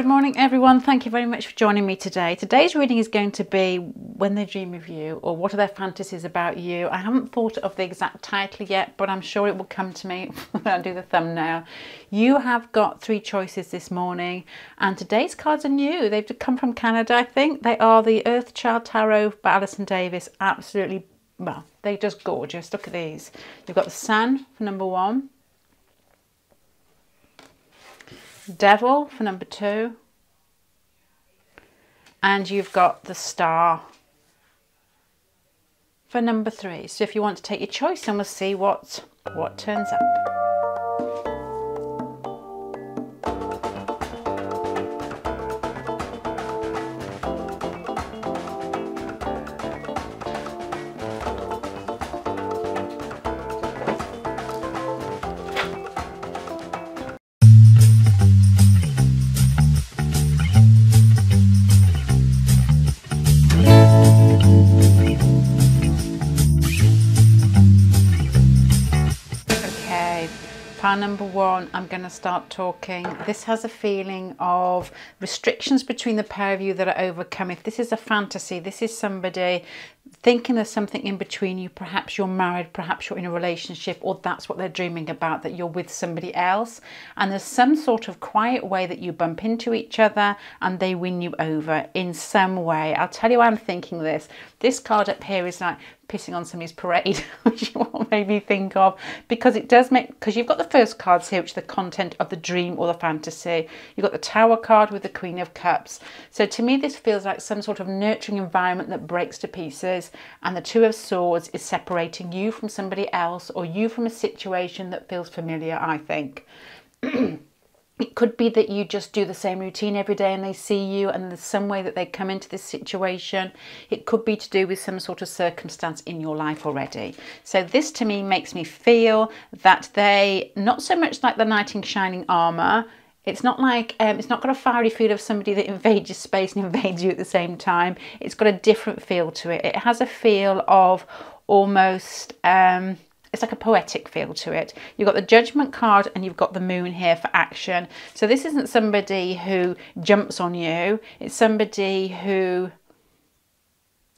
morning everyone, thank you very much for joining me today. Today's reading is going to be When They Dream of You, or What Are Their Fantasies About You. I haven't thought of the exact title yet, but I'm sure it will come to me when I do the thumbnail. You have got 3 choices this morning, and today's cards are new. They've come from Canada, I think. They are the Untitled Tarot by Alison Davis. Absolutely, well, they're just gorgeous. Look at these. You've got the Sun for number 1. Devil for number 2, and you've got the Star for number 3. So if you want to take your choice, then we'll see what turns up. Pile number 1, I'm going to start talking. This has a feeling of restrictions between the pair of you that are overcome. If this is a fantasy, this is somebody thinking there's something in between you. Perhaps you're married, perhaps you're in a relationship, or that's what they're dreaming about, that you're with somebody else. And there's some sort of quiet way that you bump into each other and they win you over in some way. I'll tell you why I'm thinking this. This card up here is like pissing on somebody's parade, which what made me think of, because it does make, because you've got the first cards here, which is the content of the dream or the fantasy. You've got the Tower card with the Queen of Cups. So to me, this feels like some sort of nurturing environment that breaks to pieces, and the Two of Swords is separating you from somebody else, or you from a situation that feels familiar, I think. It could be that you just do the same routine every day and they see you, and there's some way that they come into this situation. It could be to do with some sort of circumstance in your life already. So this to me makes me feel that they, not so much like the knight in shining armour. It's not like, it's not got a fiery feel of somebody that invades your space and invades you at the same time. It's got a different feel to it. It has a feel of almost, it's like a poetic feel to it. You've got the Judgment card and you've got the Moon here for action. So this isn't somebody who jumps on you. It's somebody who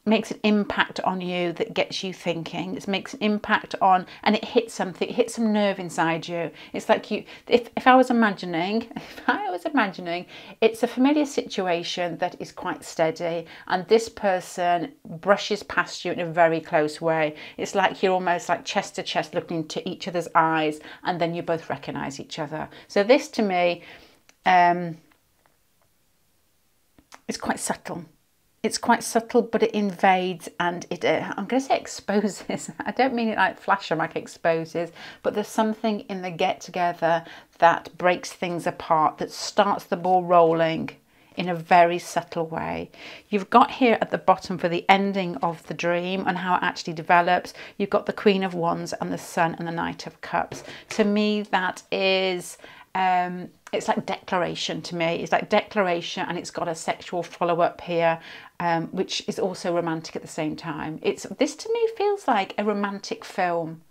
makes an impact on you that gets you thinking. It makes an impact on, and it hits something, it hits some nerve inside you. It's like you, if I was imagining, it's a familiar situation that is quite steady, and this person brushes past you in a very close way. It's like you're almost like chest to chest looking into each other's eyes, and then you both recognise each other. So this to me is quite subtle. It's quite subtle, but it invades, and it, I'm going to say exposes. I don't mean it like flash like exposes, but there's something in the get together that breaks things apart, that starts the ball rolling in a very subtle way. You've got here at the bottom for the ending of the dream and how it actually develops. You've got the Queen of Wands and the Sun and the Knight of Cups. To me, that is, it's like declaration to me. It's like declaration, and it's got a sexual follow-up here, which is also romantic at the same time. This to me feels like a romantic film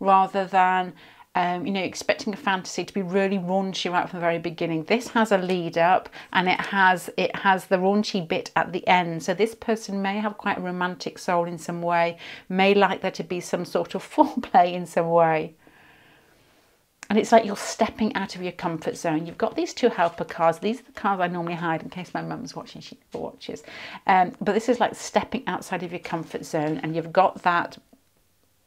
rather than you know, expecting a fantasy to be really raunchy right from the very beginning. This has a lead up, and it has the raunchy bit at the end. So this person may have quite a romantic soul in some way, may like there to be some sort of foreplay in some way. And it's like you're stepping out of your comfort zone. You've got these 2 helper cards. These are the cards I normally hide in case my mum's watching. She never watches. But this is like stepping outside of your comfort zone. And you've got that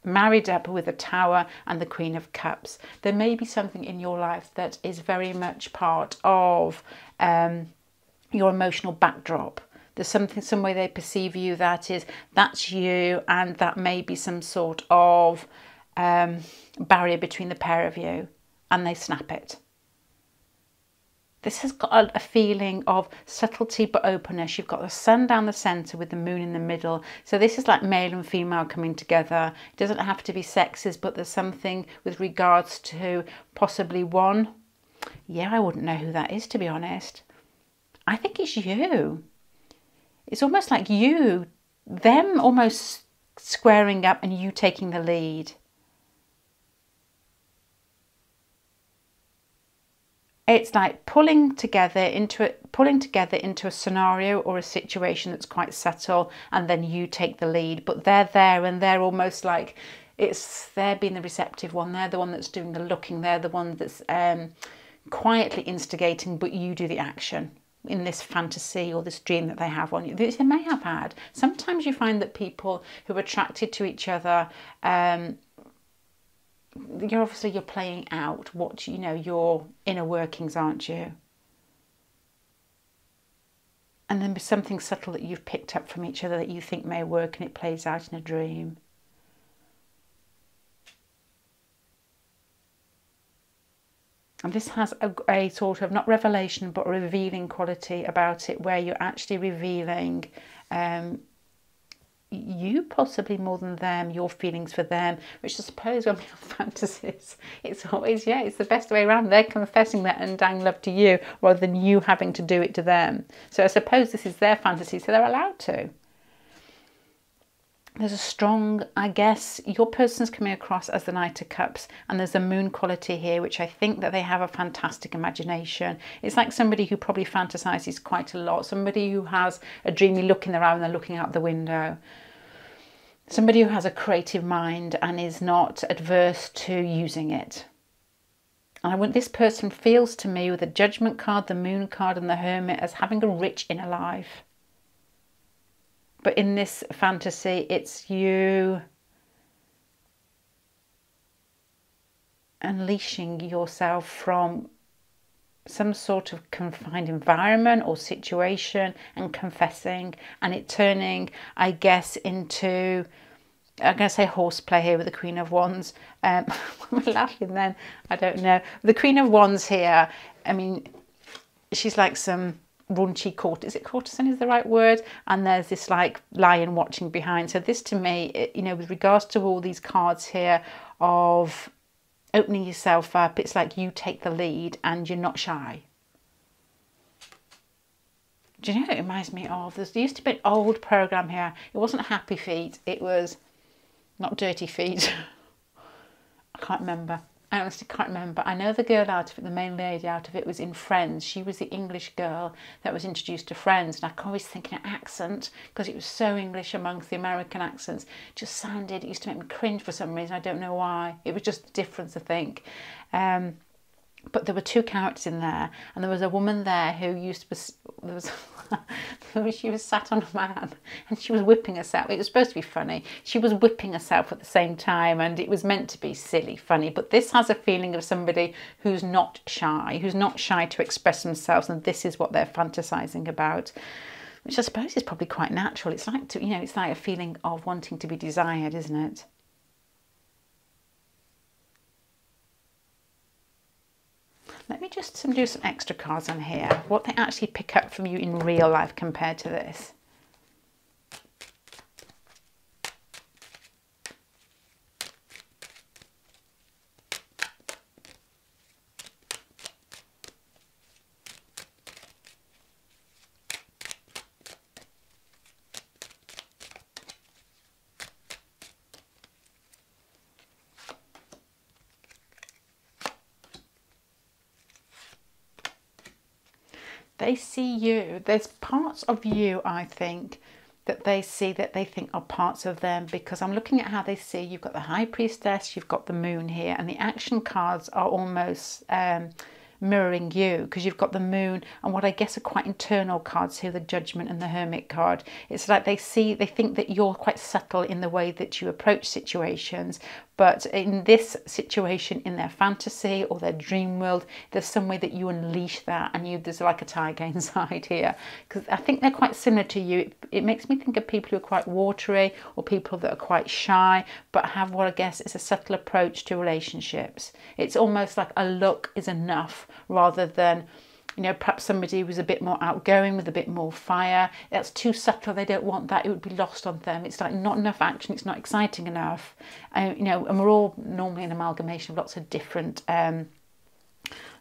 married up with the Tower and the Queen of Cups. There may be something in your life that is very much part of your emotional backdrop. There's something, some way they perceive you that's you, and that may be some sort of barrier between the pair of you, and they snap it. This has got a feeling of subtlety but openness. You've got the Sun down the centre with the Moon in the middle. So this is like male and female coming together. It doesn't have to be sexes, but there's something with regards to possibly one. Yeah, I wouldn't know who that is, to be honest. I think it's you. It's almost like you, them almost squaring up and you taking the lead. It's like pulling together into a scenario or a situation that's quite subtle, and then you take the lead. But they're there, and they're almost like they're being the receptive one. They're the one that's doing the looking. They're the one that's quietly instigating, but you do the action in this fantasy or this dream that they have on you. They may have had. Sometimes you find that people who are attracted to each other, you're playing out what your inner workings, aren't you? And then there's something subtle that you've picked up from each other that you think may work, and it plays out in a dream. And this has a sort of, not revelation, but a revealing quality about it, where you're actually revealing you possibly more than them, your feelings for them, which I suppose when we have fantasies, it's always, it's the best way around. They're confessing their undying love to you rather than you having to do it to them. So I suppose this is their fantasy, so they're allowed to. There's a strong, I guess, your person's coming across as the Knight of Cups, and there's a moon quality here, which I think that they have a fantastic imagination. It's like somebody who probably fantasizes quite a lot, somebody who has a dreamy look in their eye when they're looking out the window, somebody who has a creative mind and is not adverse to using it. And this person feels to me, with the Judgment card, the Moon card and the Hermit, as having a rich inner life. But in this fantasy, it's you unleashing yourself from some sort of confined environment or situation and confessing, and it turning, I guess, into, I'm going to say horseplay here with the Queen of Wands. I'm laughing then, I don't know. The Queen of Wands here, I mean, she's like some raunchy courtesan is the right word, and there's this like lion watching behind. So this to me, with regards to all these cards here of opening yourself up, it's like you take the lead and you're not shy. Do you know what it reminds me of? There used to be an old program here. It wasn't Happy Feet, it was not Dirty Feet. I can't remember. I honestly can't remember. I know the girl out of it, the main lady out of it, was in Friends. She was the English girl that was introduced to Friends. And I can always think an accent, because it was so English amongst the American accents, just sounded, it used to make me cringe for some reason. I don't know why. It was just the difference, I think. But there were two characters in there, and there was a woman there who she was sat on a man and she was whipping herself. It was supposed to be funny. She was whipping herself at the same time, and it was meant to be silly, funny. But this has a feeling of somebody who's not shy to express themselves, and this is what they're fantasizing about, which I suppose is probably quite natural. It's like it's like a feeling of wanting to be desired, isn't it? Let me just do some extra cards on here, what they actually pick up from you in real life compared to this. They see you. There's parts of you, I think, that they see that they think are parts of them, because I'm looking at how they see. You've got the High Priestess, you've got the Moon here, and the action cards are almost mirroring you, because you've got the Moon and what I guess are quite internal cards here, the Judgment and the Hermit card. It's like they think that you're quite subtle in the way that you approach situations, but in this situation, in their fantasy or their dream world, there's some way that you unleash that, and there's like a tiger inside here, because I think they're quite similar to you. It makes me think of people who are quite watery, or people that are quite shy but have what I guess is a subtle approach to relationships. It's almost like a look is enough, rather than perhaps somebody who's a bit more outgoing with a bit more fire. That's too subtle, they don't want that, it would be lost on them. It's like not enough action, it's not exciting enough. And we're all normally an amalgamation of lots of different, I'm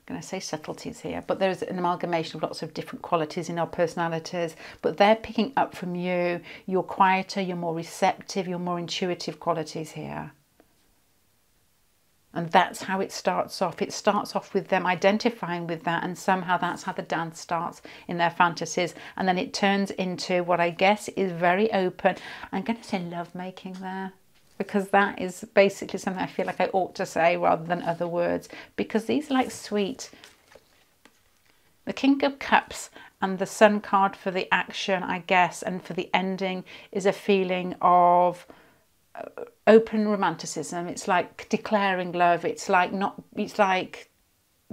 going to say subtleties here, but there's an amalgamation of lots of different qualities in our personalities, but they're picking up from you. You're quieter, you're more receptive, you're more intuitive qualities here. And that's how it starts off. It starts off with them identifying with that, and somehow that's how the dance starts in their fantasies. And then it turns into what I guess is very open. I'm going to say lovemaking there, because that is basically something I feel like I ought to say rather than other words, because these are like sweet. The King of Cups and the Sun card for the action, I guess, and for the ending is a feeling of open romanticism. It's like declaring love. It's like not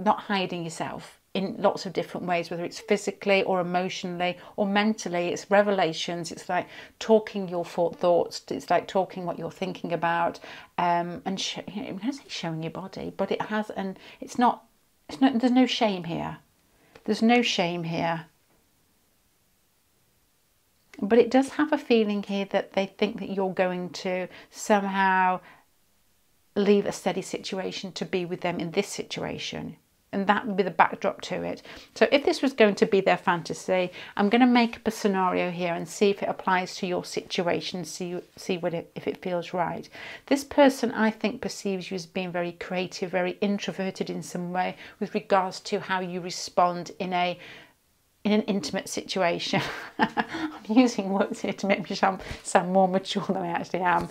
hiding yourself in lots of different ways, whether it's physically or emotionally or mentally. It's revelations. It's like talking your thoughts. It's like talking what you're thinking about, and I'm going to say showing your body, but it has, and it's not. There's no shame here. There's no shame here. But it does have a feeling here that they think that you're going to somehow leave a steady situation to be with them in this situation. And that would be the backdrop to it. So if this was going to be their fantasy, I'm going to make up a scenario here and see if it applies to your situation, see if it feels right. This person, I think, perceives you as being very creative, very introverted in some way with regards to how you respond in an intimate situation. I'm using words here to make me sound more mature than I actually am.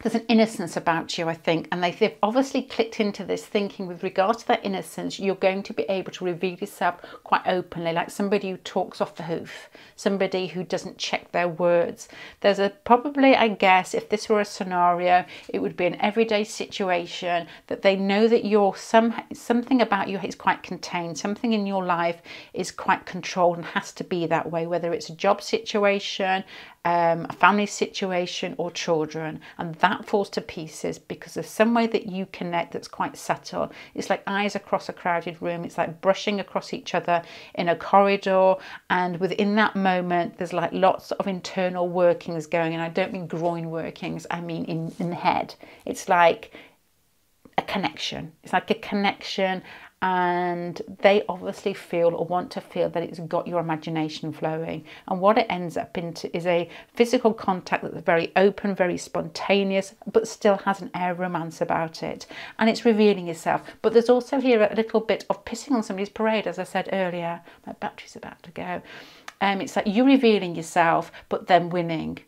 There's an innocence about you, I think, and they've obviously clicked into this thinking with regards to that innocence, you're going to be able to reveal yourself quite openly, like somebody who talks off the hoof, somebody who doesn't check their words. There's probably, I guess, if this were a scenario, it would be an everyday situation that they know that you're something about you is quite contained, something in your life is quite controlled and has to be that way, whether it's a job situation, a family situation or children, and that falls to pieces because there's some way that you connect that's quite subtle. It's like eyes across a crowded room. It's like brushing across each other in a corridor, and within that moment there's like lots of internal workings going, and I don't mean groin workings, I mean in the head. It's like a connection. It's like a connection, and they obviously feel or want to feel that it's got your imagination flowing. And what it ends up into is a physical contact that's very open, very spontaneous, but still has an air of romance about it. And it's revealing yourself. But there's also here a little bit of pissing on somebody's parade, as I said earlier. My battery's about to go. It's like you revealing yourself, but then winning.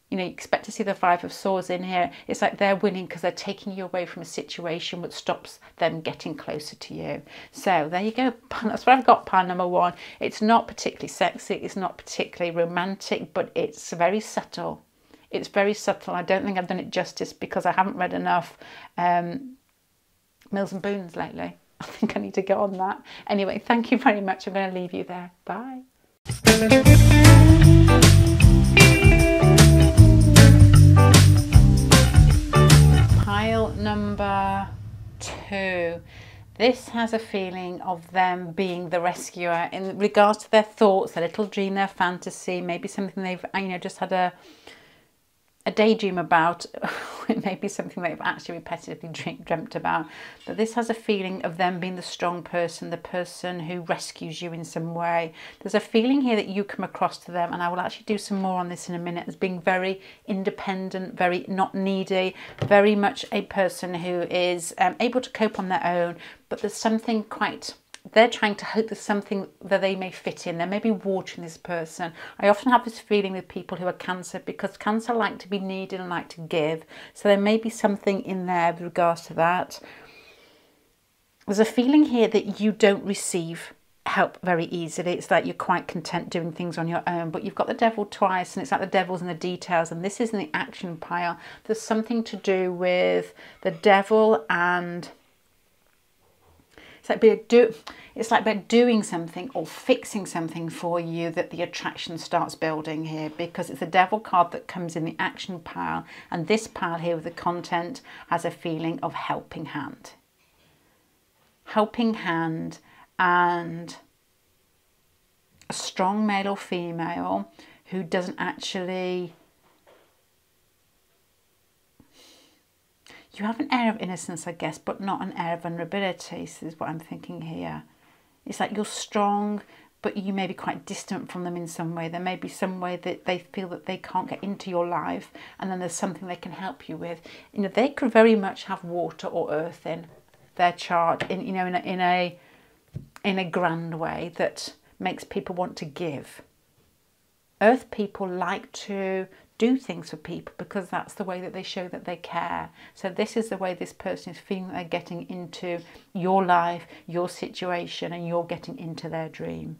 You know, you expect to see the Five of Swords in here. It's like they're winning because they're taking you away from a situation which stops them getting closer to you. So there you go. That's what I've got, pile number one. It's not particularly sexy. It's not particularly romantic, but it's very subtle. It's very subtle. I don't think I've done it justice because I haven't read enough Mills and Boons lately. I think I need to go on that. Anyway, thank you very much. I'm going to leave you there. Bye. Pile number two. This has a feeling of them being the rescuer in regards to their thoughts, their little dream, their fantasy, maybe something they've just had a daydream about. It may be something they've actually repetitively dreamt about. But this has a feeling of them being the strong person, the person who rescues you in some way. There's a feeling here that you come across to them, and I will actually do some more on this in a minute, as being very independent, very not needy, very much a person who is able to cope on their own, but there's something quite... They're trying to hope there's something that they may fit in. They may be watering this person. I often have this feeling with people who are Cancer, because Cancer like to be needed and like to give. So there may be something in there with regards to that. There's a feeling here that you don't receive help very easily. It's like you're quite content doing things on your own, but you've got the Devil twice, and it's like the devil's in the details, and this is in the action pile. There's something to do with the devil, and it's like they're doing something or fixing something for you that the attraction starts building here, because it's the Devil card that comes in the action pile, and this pile here with the content has a feeling of helping hand. Helping hand, and a strong male or female who doesn't actually... You have an air of innocence, I guess, but not an air of vulnerability. So this is what I'm thinking here. It's like you're strong, but you may be quite distant from them in some way. There may be some way that they feel that they can't get into your life, and then there's something they can help you with. You know, they could very much have water or earth in their chart, in you know, in a grand way that makes people want to give. Earth people like to do things for people because that's the way that they show that they care. So this is the way this person is feeling that they're getting into your life, your situation, and you're getting into their dream.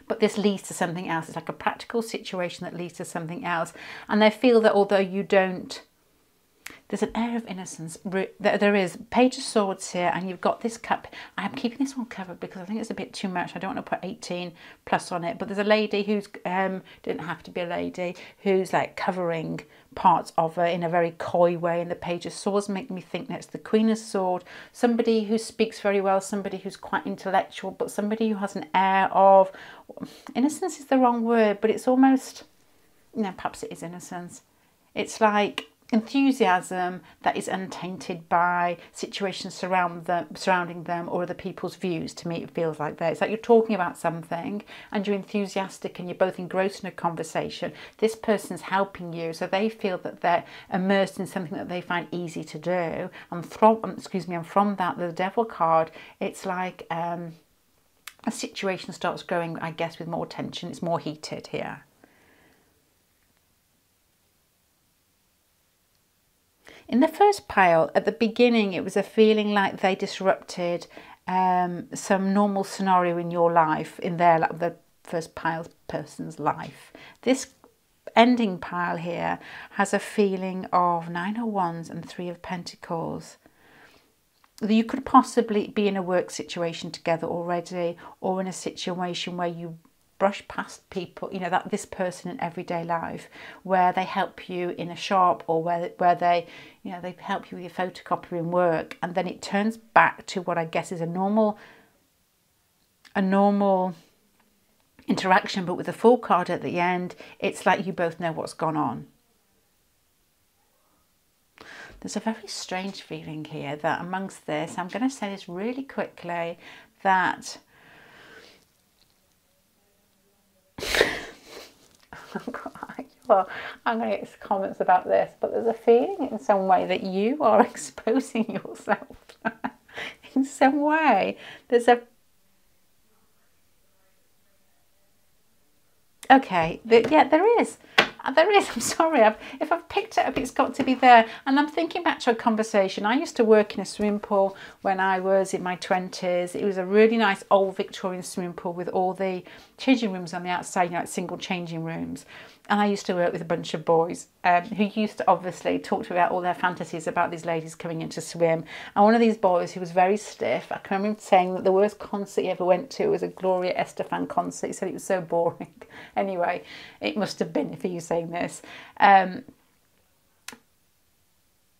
But this leads to something else. It's like a practical situation that leads to something else. And they feel that although you don't, there's an air of innocence. There is Page of Swords here, and you've got this cup. I am keeping this one covered because I think it's a bit too much. I don't want to put 18 plus on it. But there's a lady who's, didn't have to be a lady, who's like covering parts of her in a very coy way. And the Page of Swords make me think that's the Queen of Swords. Somebody who speaks very well, somebody who's quite intellectual, but somebody who has an air of, innocence is the wrong word, but it's almost, you know, perhaps it is innocence. It's like enthusiasm that is untainted by situations surrounding them or other people's views. To me, it feels like that. It's like you're talking about something and you're enthusiastic and you're both engrossed in a conversation. This person's helping you, so they feel that they're immersed in something that they find easy to do. And from that, the Devil card, it's like a situation starts growing, I guess, with more tension. It's more heated here. In the first pile, at the beginning, it was a feeling like they disrupted some normal scenario in your life, in their, like, the first pile person's life. This ending pile here has a feeling of 9 of Wands and 3 of Pentacles. You could possibly be in a work situation together already, or in a situation where you brush past people, you know, that this person in everyday life, where they help you in a shop, or where they, you know, they help you with your photocopying work, and then it turns back to what I guess is a normal interaction, but with a full card at the end. It's like you both know what's gone on. There's a very strange feeling here that amongst this, I'm going to say this really quickly, that I'm going to get comments about this, but there's a feeling in some way that you are exposing yourself in some way. There's a... Okay, yeah, there is. There is, I'm sorry, if I've picked it up, it's got to be there. And I'm thinking back to a conversation. I used to work in a swimming pool when I was in my 20s. It was a really nice old Victorian swimming pool with all the changing rooms on the outside, you know, like single changing rooms. And I used to work with a bunch of boys who used to obviously talk to me about all their fantasies about these ladies coming in to swim. And one of these boys who was very stiff, I can remember him saying that the worst concert he ever went to was a Gloria Estefan concert. He said it was so boring. Anyway, it must have been, if he was saying this.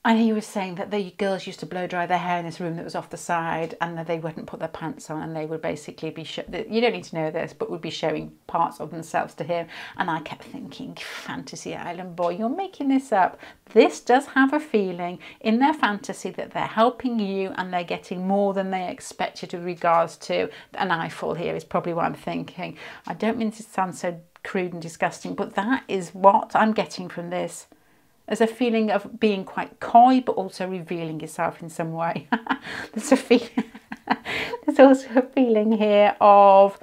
And he was saying that the girls used to blow dry their hair in this room that was off the side, and that they wouldn't put their pants on, and they would basically be, you don't need to know this, but would be showing parts of themselves to him. And I kept thinking, Fantasy Island boy, you're making this up. This does have a feeling in their fantasy that they're helping you and they're getting more than they expected with regards to an eyeful here is probably what I'm thinking. I don't mean to sound so crude and disgusting, but that is what I'm getting from this. There's a feeling of being quite coy, but also revealing yourself in some way. There's a feeling. There's also a feeling here of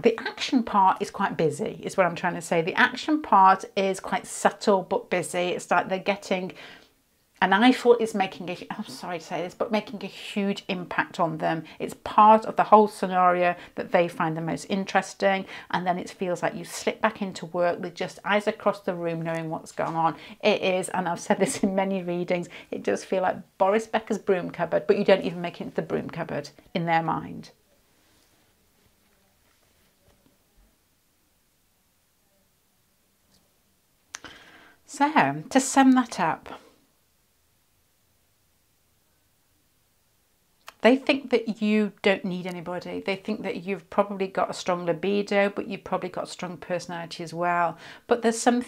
the action part is quite busy, is what I'm trying to say. The action part is quite subtle but busy. It's like they're getting, an eyeful is making a, I'm sorry to say this, but making a huge impact on them. It's part of the whole scenario that they find the most interesting. And then it feels like you slip back into work with just eyes across the room, knowing what's going on. It is, and I've said this in many readings, it does feel like Boris Becker's broom cupboard, but you don't even make it into the broom cupboard in their mind. So, to sum that up, They think that you don't need anybody. They think that you've probably got a strong libido, but you've probably got a strong personality as well. But there's some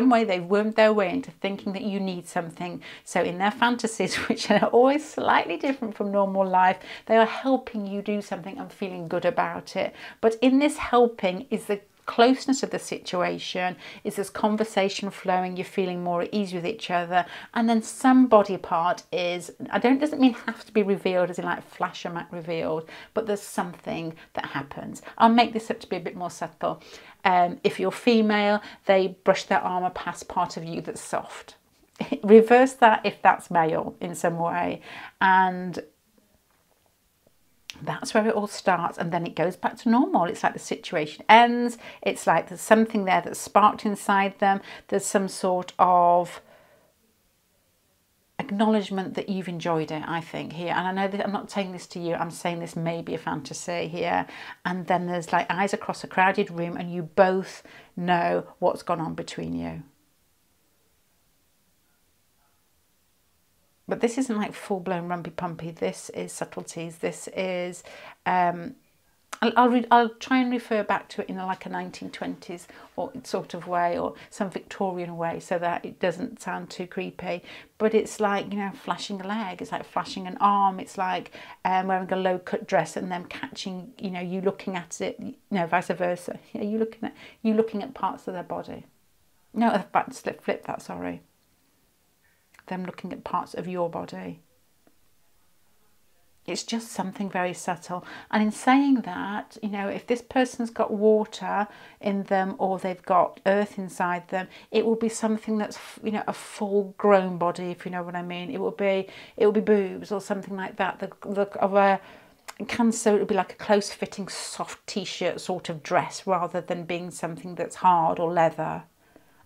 way they've wormed their way into thinking that you need something. So in their fantasies, which are always slightly different from normal life, they are helping you do something and feeling good about it. But in this helping is the closeness of the situation, is this conversation flowing, you're feeling more at ease with each other, and then some body part is, doesn't mean have to be revealed as in like flash a mat revealed, but there's something that happens. I'll make this up to be a bit more subtle. If you're female, they brush their armour past part of you that's soft. Reverse that if that's male in some way, and that's where it all starts, and then it goes back to normal. It's like the situation ends. It's like there's something there that's sparked inside them. There's some sort of acknowledgement that you've enjoyed it, I think, here. And I know that I'm not saying this to you, I'm saying this may be a fantasy here. And then there's like eyes across a crowded room, and you both know what's gone on between you. But this isn't like full-blown rumpy-pumpy. This is subtleties. This is, I'll try and refer back to it in like a 1920s or sort of way, or some Victorian way, so that it doesn't sound too creepy. But it's like, you know, flashing a leg. It's like flashing an arm. It's like wearing a low-cut dress and them catching, you know, you looking at it, you know, vice versa. You know, you looking at parts of their body. No, flip that, sorry. Them looking at parts of your body. It's just something very subtle. And in saying that, you know, if this person's got water in them or they've got earth inside them, it will be something that's, you know, a full grown body, if you know what I mean. It will be boobs or something like that. The look of a Cancer, it would be like a close fitting soft t-shirt sort of dress, rather than being something that's hard or leather.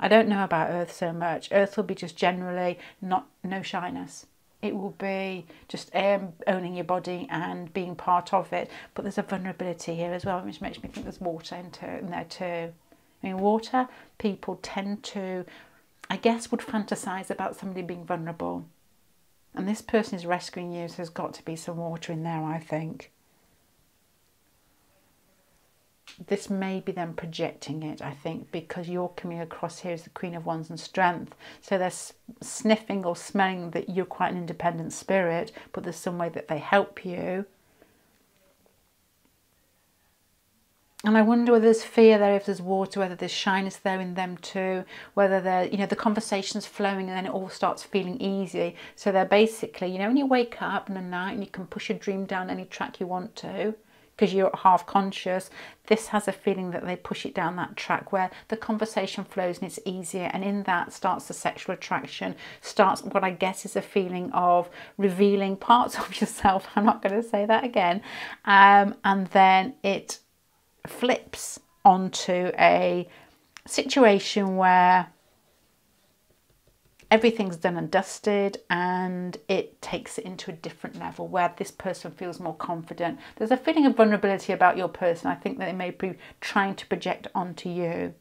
I don't know about earth so much. Earth will be just generally no shyness. It will be just owning your body and being part of it. But there's a vulnerability here as well, which makes me think there's water in there too. I mean, water people tend to, I guess, would fantasize about somebody being vulnerable. And this person is rescuing you, so there's got to be some water in there, I think. This may be them projecting it, I think, because you're coming across here as the Queen of Wands and Strength. So they're sniffing or smelling that you're quite an independent spirit, but there's some way that they help you. And I wonder whether there's fear there, if there's water, whether there's shyness there in them too, whether they're, you know, the conversation's flowing and then it all starts feeling easy. So they're basically, you know, when you wake up in the night and you can push a dream down any track you want to, because you're half conscious, this has a feeling that they push it down that track where the conversation flows and it's easier, and in that starts the sexual attraction, starts what I guess is a feeling of revealing parts of yourself. I'm not going to say that again. And then it flips onto a situation where everything's done and dusted, and it takes it into a different level where this person feels more confident. There's a feeling of vulnerability about your person, I think, that they may be trying to project onto you.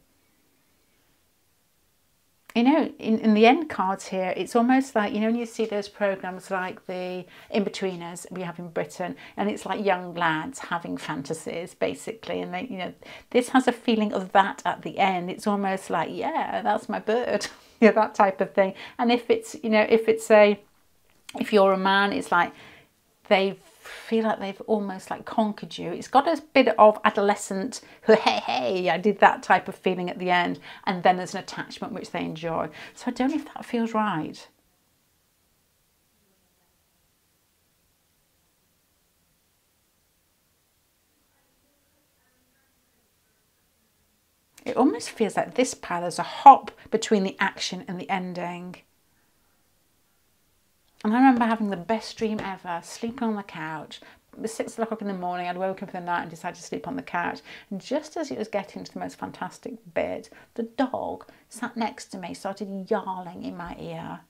You know, in the end cards here, it's almost like, you know, when you see those programs like the In-Betweeners we have in Britain, and it's like young lads having fantasies, basically, and they, you know, this has a feeling of that at the end. It's almost like, yeah, that's my bird. Yeah, that type of thing. And if it's, you know, if you're a man, it's like they feel like they've almost like conquered you. It's got a bit of adolescent, hey, I did that type of feeling at the end. And then there's an attachment which they enjoy. So I don't know if that feels right. It almost feels like this pile, there's a hop between the action and the ending. And I remember having the best dream ever, sleeping on the couch. It was 6 o'clock in the morning. I'd woken up in the night and decided to sleep on the couch. And just as it was getting to the most fantastic bit, the dog sat next to me, started yarling in my ear.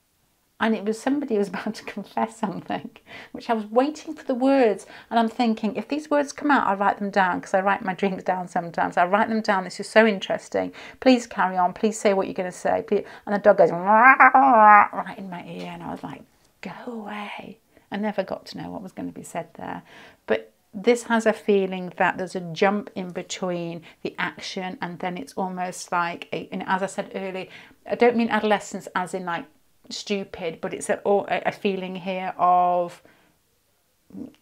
And it was somebody who was about to confess something, which I was waiting for the words. And I'm thinking, if these words come out, I'll write them down, because I write my dreams down sometimes. I write them down. This is so interesting. Please carry on. Please say what you're going to say. Please. And the dog goes right in my ear. And I was like, go away. I never got to know what was going to be said there. But this has a feeling that there's a jump in between the action, and then it's almost like, and as I said earlier, I don't mean adolescence as in like stupid, but it's a feeling here of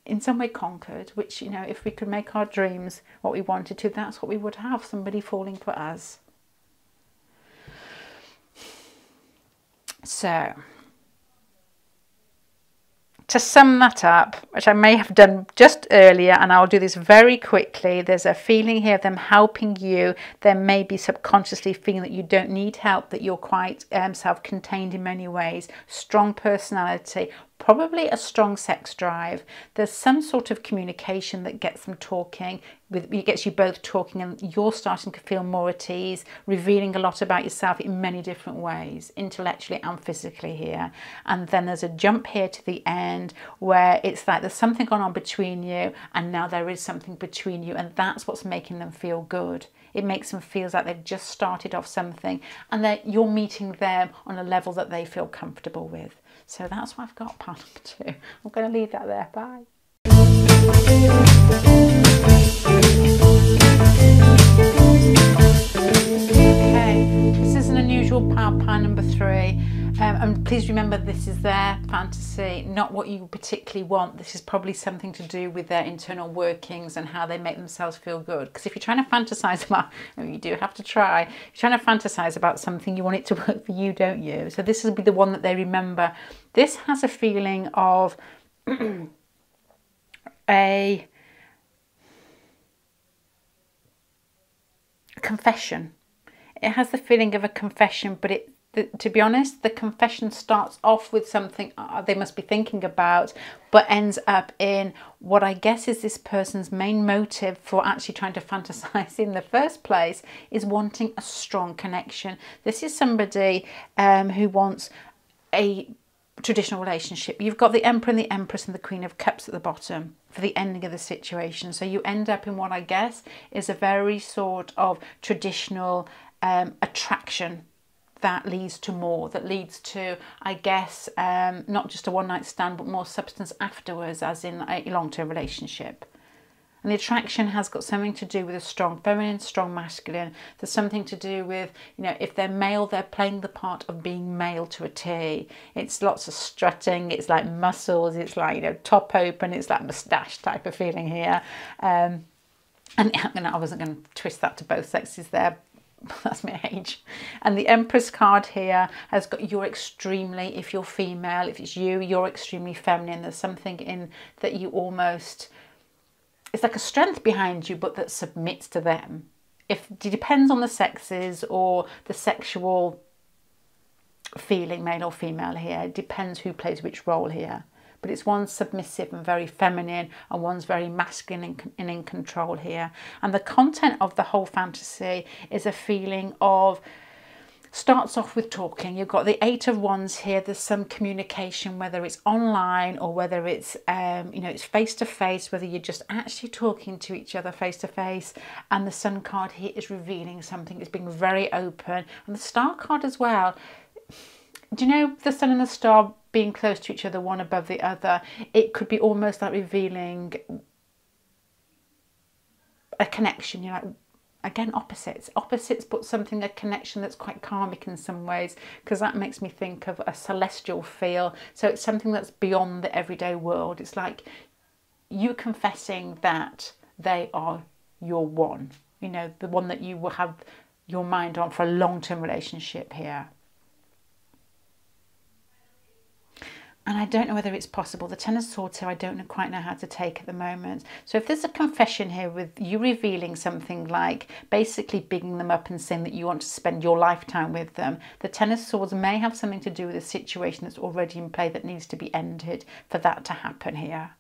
in some way conquered, which, you know, if we could make our dreams what we wanted to, that's what we would have, somebody falling for us. So to sum that up, which I may have done just earlier, and I'll do this very quickly, there's a feeling here of them helping you. There may be subconsciously feeling that you don't need help, that you're quite self-contained in many ways, strong personality, probably a strong sex drive. There's some sort of communication that gets them talking, it gets you both talking, and you're starting to feel more at ease, revealing a lot about yourself in many different ways, intellectually and physically here. And then there's a jump here to the end where it's like there's something going on between you, and now there is something between you, and that's what's making them feel good. It makes them feel like they've just started off something, and that you're meeting them on a level that they feel comfortable with. So that's what I've got, part number 2. I'm going to leave that there. Bye. Okay, this is an unusual pile number 3. And please remember, this is their fantasy, not what you particularly want. This is probably something to do with their internal workings and how they make themselves feel good. Because if you're trying to fantasize about, I mean, you do have to try, if you're trying to fantasize about something, you want it to work for you, don't you? So this will be the one that they remember. This has a feeling of a confession. It has the feeling of a confession, but to be honest, the confession starts off with something they must be thinking about, but ends up in what I guess is this person's main motive for actually trying to fantasize in the first place, is wanting a strong connection. This is somebody who wants a traditional relationship. You've got the Emperor and the Empress and the Queen of Cups at the bottom for the ending of the situation. So you end up in what I guess is a very sort of traditional attraction that leads to more, that leads to, I guess, not just a one-night stand, but more substance afterwards, as in a long-term relationship. And the attraction has got something to do with a strong feminine, strong masculine. There's something to do with, you know, if they're male, they're playing the part of being male to a T. It's lots of strutting, it's like muscles, it's like, you know, top open, it's like moustache type of feeling here. And I wasn't going to twist that to both sexes there. That's my age. And the Empress card here has got, you're extremely, if you're female, if it's you, you're extremely feminine. There's something in that you almost, it's like a strength behind you, but that submits to them. It depends on the sexes or the sexual feeling, male or female here. It depends who plays which role here. But it's one's submissive and very feminine, and one's very masculine and in control here. And the content of the whole fantasy is a feeling of, starts off with talking. You've got the 8 of Wands here. There's some communication, whether it's online or whether it's, you know, it's face to face, whether you're just actually talking to each other face to face. And the Sun card here is revealing something. It's being very open. And the Star card as well. Do you know the Sun and the Star being close to each other, one above the other? It could be almost like revealing a connection. You're like, again, opposites, but something, a connection that's quite karmic in some ways, because that makes me think of a celestial feel. So it's something that's beyond the everyday world. It's like you confessing that they are your one, you know, the one that you will have your mind on for a long-term relationship here. And I don't know whether it's possible. The Ten of Swords here, I don't quite know how to take at the moment. So if there's a confession here with you revealing something like basically bigging them up and saying that you want to spend your lifetime with them, the Ten of Swords may have something to do with a situation that's already in play that needs to be ended for that to happen here.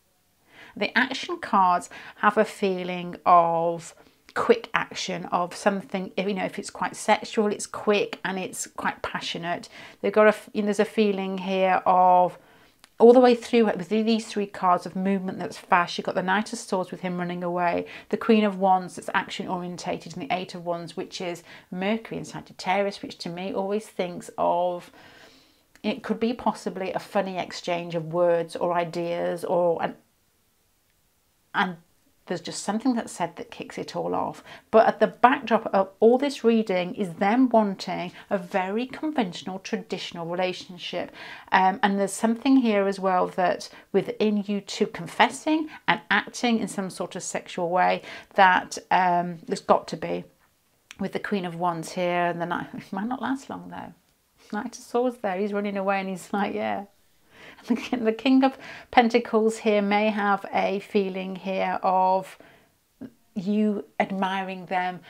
The action cards have a feeling of quick action, of something, you know, if it's quite sexual, it's quick and it's quite passionate. They've got there's a feeling here of, all the way through it with these 3 cards of movement that's fast. You've got the Knight of Swords with him running away, the Queen of Wands that's action orientated, and the 8 of Wands, which is Mercury and Sagittarius, which to me always thinks of It could be possibly a funny exchange of words or ideas, and there's just something that's said that kicks it all off. But at the backdrop of all this reading is them wanting a very conventional, traditional relationship. And there's something here as well that within you two confessing and acting in some sort of sexual way that there's got to be. With the Queen of Wands here and the Knight, it might not last long though. Knight of Swords there, he's running away and he's like, yeah. The King of Pentacles here may have a feeling here of you admiring them.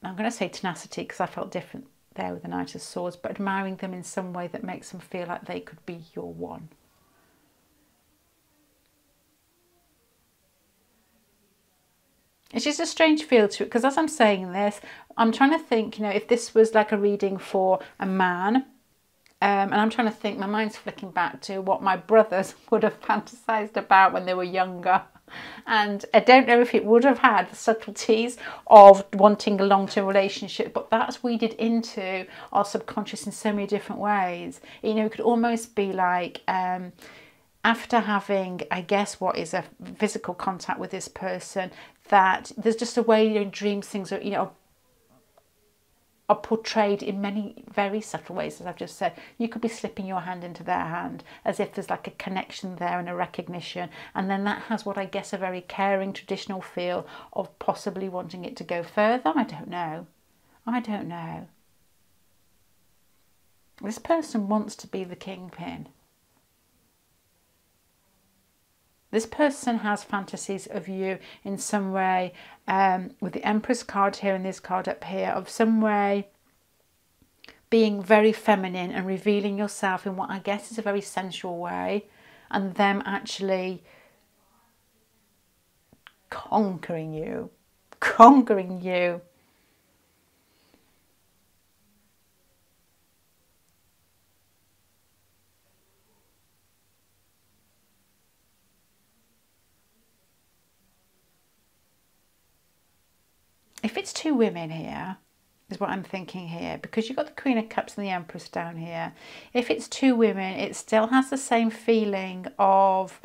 I'm going to say tenacity because I felt different there with the Knight of Swords, but admiring them in some way that makes them feel like they could be your one. It's just a strange feel to it because as I'm saying this, I'm trying to think, you know, if this was like a reading for a man, and I'm trying to think, my mind's flicking back to what my brothers would have fantasized about when they were younger. And I don't know if it would have had the subtleties of wanting a long-term relationship, but that's weeded into our subconscious in so many different ways. You know, it could almost be like after having, I guess, what is a physical contact with this person, that there's just a way, you know, dreams, things are, you know, are portrayed in many very subtle ways, as I've just said. You could be slipping your hand into their hand as if there's like a connection there and a recognition. And then that has what I guess a very caring, traditional feel of possibly wanting it to go further. I don't know. I don't know. This person wants to be the kingpin. This person has fantasies of you in some way, with the Empress card here and this card up here, of some way being very feminine and revealing yourself in what I guess is a very sensual way, and them actually conquering you. If it's two women here, is what I'm thinking here, because you've got the Queen of Cups and the Empress down here. If it's two women, it still has the same feeling of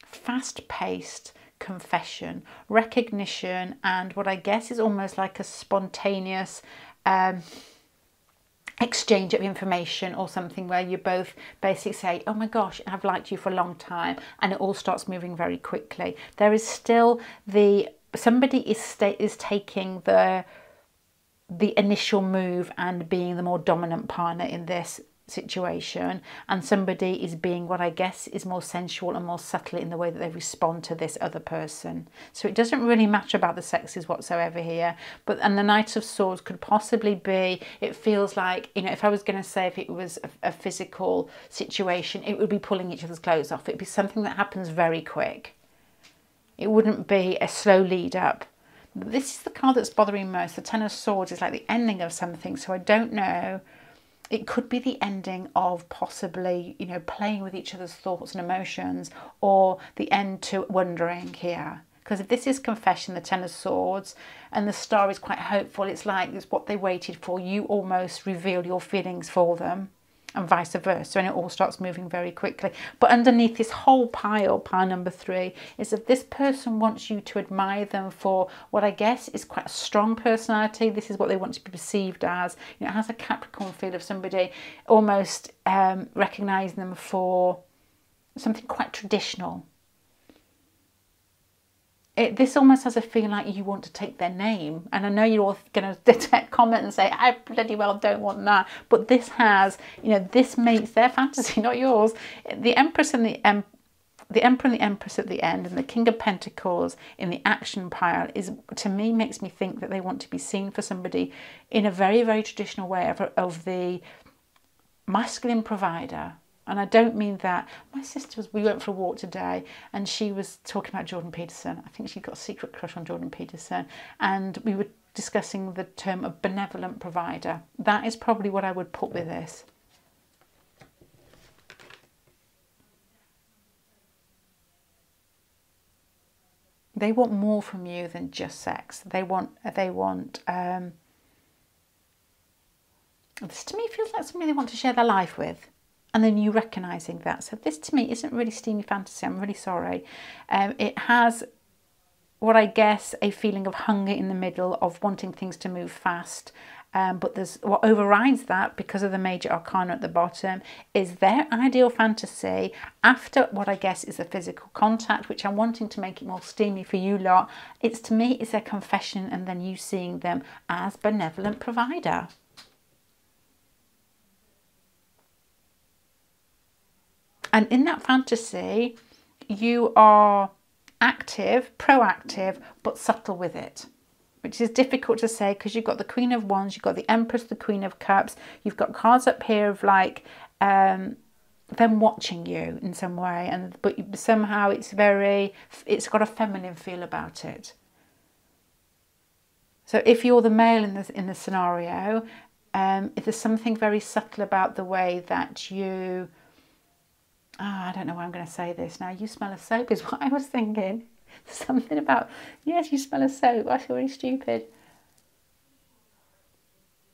fast-paced confession, recognition, and what I guess is almost like a spontaneous exchange of information or something where you both basically say, oh my gosh, I've liked you for a long time, and it all starts moving very quickly. There is still somebody is taking the initial move and being the more dominant partner in this situation, and somebody is being what I guess is more sensual and more subtle in the way that they respond to this other person. So it doesn't really matter about the sexes whatsoever here. And the Knight of Swords could possibly be, it feels like, you know, if I was going to say if it was a physical situation, it would be pulling each other's clothes off. It'd be something that happens very quick. It wouldn't be a slow lead up. This is the card that's bothering most. The Ten of Swords is like the ending of something, so I don't know. It could be the ending of possibly, you know, playing with each other's thoughts and emotions, or the end to wondering here. Because if this is confession, the Ten of Swords, and the Star is quite hopeful, it's like it's what they waited for. You almost reveal your feelings for them, and vice versa, and it all starts moving very quickly. But underneath this whole pile number 3, is that this person wants you to admire them for what I guess is quite a strong personality. This is what they want to be perceived as. You know, it has a Capricorn feel of somebody almost recognising them for something quite traditional. This almost has a feeling like you want to take their name. And I know you're all going to comment and say, I bloody well don't want that. But this has, you know, this makes their fantasy, not yours. The Empress and the Emperor and the Empress at the end, and the King of Pentacles in the action pile, is, to me, makes me think that they want to be seen for somebody in a very, very traditional way of the masculine provider. And I don't mean that. My sister we went for a walk today, and she was talking about Jordan Peterson. I think she got a secret crush on Jordan Peterson. And we were discussing the term of benevolent provider. That is probably what I would put with this. They want more from you than just sex. They want This to me feels like somebody they want to share their life with. And then you recognising that. So this to me isn't really steamy fantasy. I'm really sorry. It has what I guess a feeling of hunger in the middle, of wanting things to move fast. But there's what overrides that, because of the major arcana at the bottom, is their ideal fantasy after what I guess is the physical contact, which I'm wanting to make it more steamy for you lot. It's, to me, is their confession, and then you seeing them as benevolent provider. And in that fantasy, you are active, proactive, but subtle with it, which is difficult to say because you've got the Queen of Wands, you've got the Empress, the Queen of Cups, you've got cards up here of like them watching you in some way, but somehow it's got a feminine feel about it. So if you're the male in the scenario, if there's something very subtle about the way that you... Oh, I don't know why I'm going to say this now. You smell of soap is what I was thinking. Something about, yes, you smell of soap. I feel really stupid.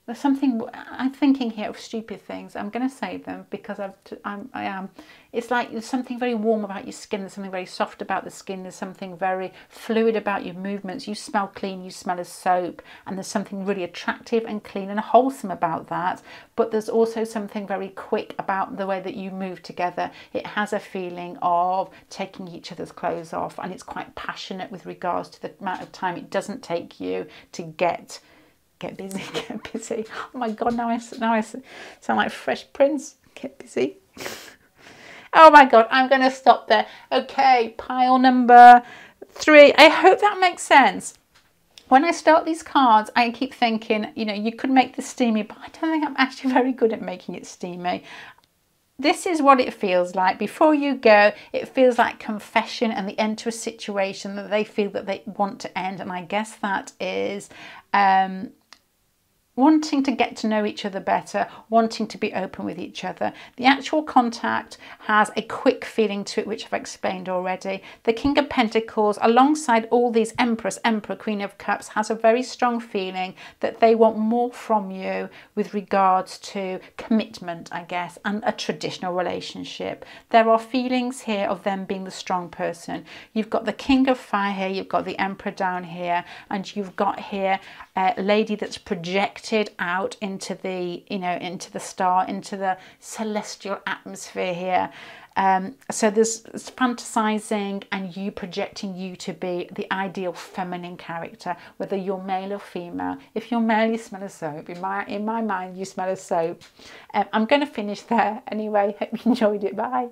There's something, I'm thinking here of stupid things. I'm going to say them because I am. It's like there's something very warm about your skin. There's something very soft about the skin. There's something very fluid about your movements. You smell clean. You smell of soap. And there's something really attractive and clean and wholesome about that. But there's also something very quick about the way that you move together. It has a feeling of taking each other's clothes off. And it's quite passionate with regards to the amount of time it doesn't take you to get busy, get busy. Oh my God, now I sound like Fresh Prince. Get busy. Oh my God, I'm going to stop there. Okay, pile number 3. I hope that makes sense. When I start these cards, I keep thinking, you know, you could make this steamy, but I don't think I'm actually very good at making it steamy. This is what it feels like. Before you go, it feels like confession and the end to a situation that they feel that they want to end. And I guess that is... wanting to get to know each other better, wanting to be open with each other. The actual contact has a quick feeling to it, which I've explained already. The King of Pentacles, alongside all these Empress, Emperor, Queen of Cups, has a very strong feeling that they want more from you with regards to commitment, I guess, and a traditional relationship. There are feelings here of them being the strong person. You've got the King of Fire here, you've got the Emperor down here, and you've got here a lady that's projected out into the, you know, into the star, into the celestial atmosphere here. So there's fantasizing and you projecting you to be the ideal feminine character, whether you're male or female. If you're male, you smell of soap. In my mind, you smell of soap. I'm going to finish there anyway. Hope you enjoyed it. Bye.